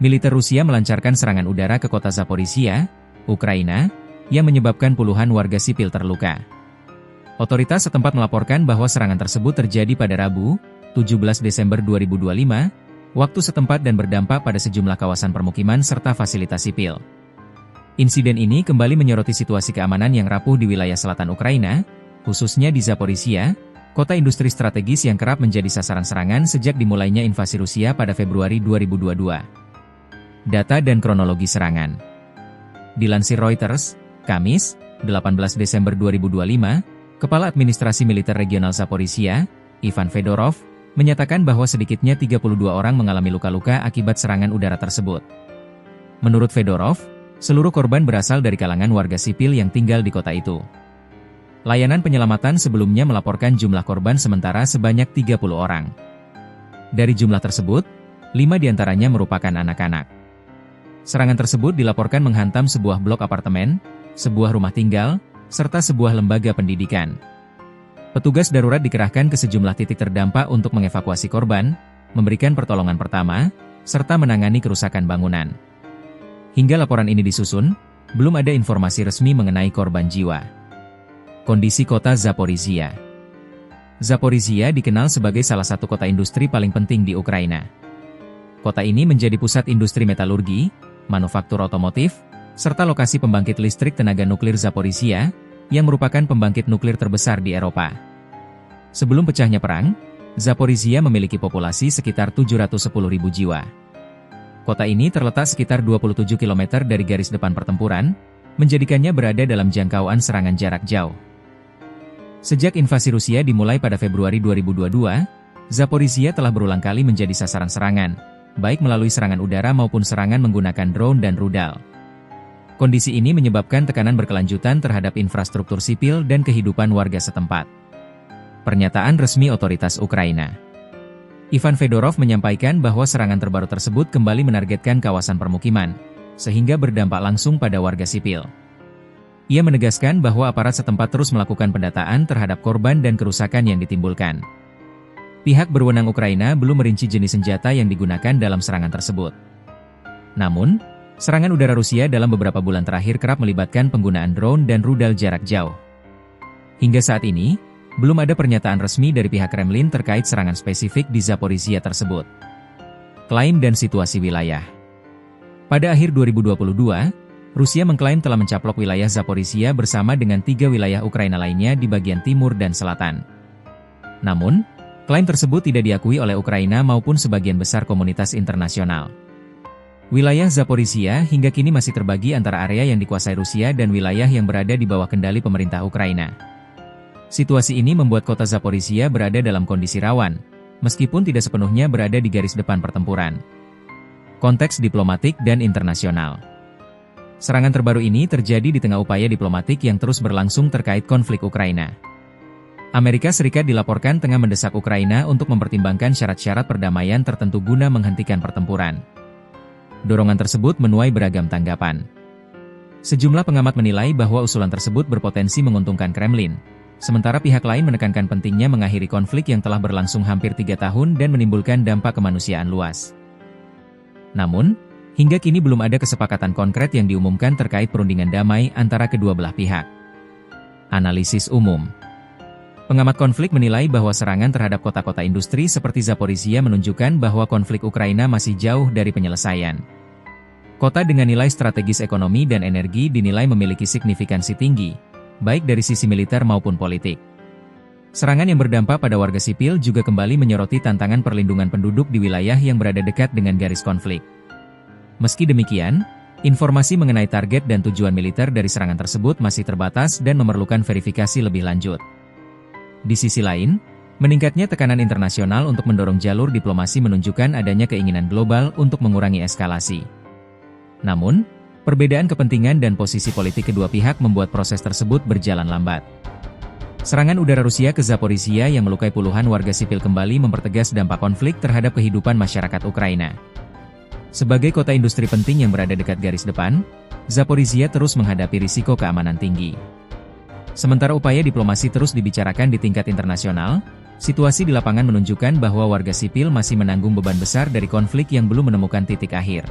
militer Rusia melancarkan serangan udara ke kota Zaporizhia, Ukraina, yang menyebabkan puluhan warga sipil terluka. Otoritas setempat melaporkan bahwa serangan tersebut terjadi pada Rabu, 17 Desember 2025, waktu setempat dan berdampak pada sejumlah kawasan permukiman serta fasilitas sipil. Insiden ini kembali menyoroti situasi keamanan yang rapuh di wilayah selatan Ukraina, khususnya di Zaporizhia, kota industri strategis yang kerap menjadi sasaran serangan sejak dimulainya invasi Rusia pada Februari 2022. Data dan kronologi serangan. Dilansir Reuters, Kamis, 18 Desember 2025, Kepala Administrasi Militer Regional Zaporizhia, Ivan Fedorov, menyatakan bahwa sedikitnya 32 orang mengalami luka-luka akibat serangan udara tersebut. Menurut Fedorov, seluruh korban berasal dari kalangan warga sipil yang tinggal di kota itu. Layanan penyelamatan sebelumnya melaporkan jumlah korban sementara sebanyak 30 orang. Dari jumlah tersebut, 5 diantaranya merupakan anak-anak. Serangan tersebut dilaporkan menghantam sebuah blok apartemen, sebuah rumah tinggal, serta sebuah lembaga pendidikan. Petugas darurat dikerahkan ke sejumlah titik terdampak untuk mengevakuasi korban, memberikan pertolongan pertama, serta menangani kerusakan bangunan. Hingga laporan ini disusun, belum ada informasi resmi mengenai korban jiwa. Kondisi kota Zaporizhia. Zaporizhia dikenal sebagai salah satu kota industri paling penting di Ukraina. Kota ini menjadi pusat industri metalurgi, manufaktur otomotif, serta lokasi pembangkit listrik tenaga nuklir Zaporizhia, yang merupakan pembangkit nuklir terbesar di Eropa. Sebelum pecahnya perang, Zaporizhia memiliki populasi sekitar 710.000 jiwa. Kota ini terletak sekitar 27 km dari garis depan pertempuran, menjadikannya berada dalam jangkauan serangan jarak jauh. Sejak invasi Rusia dimulai pada Februari 2022, Zaporizhia telah berulang kali menjadi sasaran serangan, baik melalui serangan udara maupun serangan menggunakan drone dan rudal. Kondisi ini menyebabkan tekanan berkelanjutan terhadap infrastruktur sipil dan kehidupan warga setempat. Pernyataan resmi otoritas Ukraina. Ivan Fedorov menyampaikan bahwa serangan terbaru tersebut kembali menargetkan kawasan permukiman, sehingga berdampak langsung pada warga sipil. Ia menegaskan bahwa aparat setempat terus melakukan pendataan terhadap korban dan kerusakan yang ditimbulkan. Pihak berwenang Ukraina belum merinci jenis senjata yang digunakan dalam serangan tersebut. Namun, serangan udara Rusia dalam beberapa bulan terakhir kerap melibatkan penggunaan drone dan rudal jarak jauh. Hingga saat ini, belum ada pernyataan resmi dari pihak Kremlin terkait serangan spesifik di Zaporizhia tersebut. Klaim dan situasi wilayah. Pada akhir 2022, Rusia mengklaim telah mencaplok wilayah Zaporizhia bersama dengan 3 wilayah Ukraina lainnya di bagian timur dan selatan. Namun, klaim tersebut tidak diakui oleh Ukraina maupun sebagian besar komunitas internasional. Wilayah Zaporizhia hingga kini masih terbagi antara area yang dikuasai Rusia dan wilayah yang berada di bawah kendali pemerintah Ukraina. Situasi ini membuat kota Zaporizhia berada dalam kondisi rawan, meskipun tidak sepenuhnya berada di garis depan pertempuran. Konteks diplomatik dan internasional. Serangan terbaru ini terjadi di tengah upaya diplomatik yang terus berlangsung terkait konflik Ukraina. Amerika Serikat dilaporkan tengah mendesak Ukraina untuk mempertimbangkan syarat-syarat perdamaian tertentu guna menghentikan pertempuran. Dorongan tersebut menuai beragam tanggapan. Sejumlah pengamat menilai bahwa usulan tersebut berpotensi menguntungkan Kremlin, sementara pihak lain menekankan pentingnya mengakhiri konflik yang telah berlangsung hampir 3 tahun dan menimbulkan dampak kemanusiaan luas. Namun, hingga kini belum ada kesepakatan konkret yang diumumkan terkait perundingan damai antara kedua belah pihak. Analisis umum. Pengamat konflik menilai bahwa serangan terhadap kota-kota industri seperti Zaporizhia menunjukkan bahwa konflik Ukraina masih jauh dari penyelesaian. Kota dengan nilai strategis ekonomi dan energi dinilai memiliki signifikansi tinggi, baik dari sisi militer maupun politik. Serangan yang berdampak pada warga sipil juga kembali menyoroti tantangan perlindungan penduduk di wilayah yang berada dekat dengan garis konflik. Meski demikian, informasi mengenai target dan tujuan militer dari serangan tersebut masih terbatas dan memerlukan verifikasi lebih lanjut. Di sisi lain, meningkatnya tekanan internasional untuk mendorong jalur diplomasi menunjukkan adanya keinginan global untuk mengurangi eskalasi. Namun, perbedaan kepentingan dan posisi politik kedua pihak membuat proses tersebut berjalan lambat. Serangan udara Rusia ke Zaporizhia yang melukai puluhan warga sipil kembali mempertegas dampak konflik terhadap kehidupan masyarakat Ukraina. Sebagai kota industri penting yang berada dekat garis depan, Zaporizhia terus menghadapi risiko keamanan tinggi. Sementara upaya diplomasi terus dibicarakan di tingkat internasional, situasi di lapangan menunjukkan bahwa warga sipil masih menanggung beban besar dari konflik yang belum menemukan titik akhir.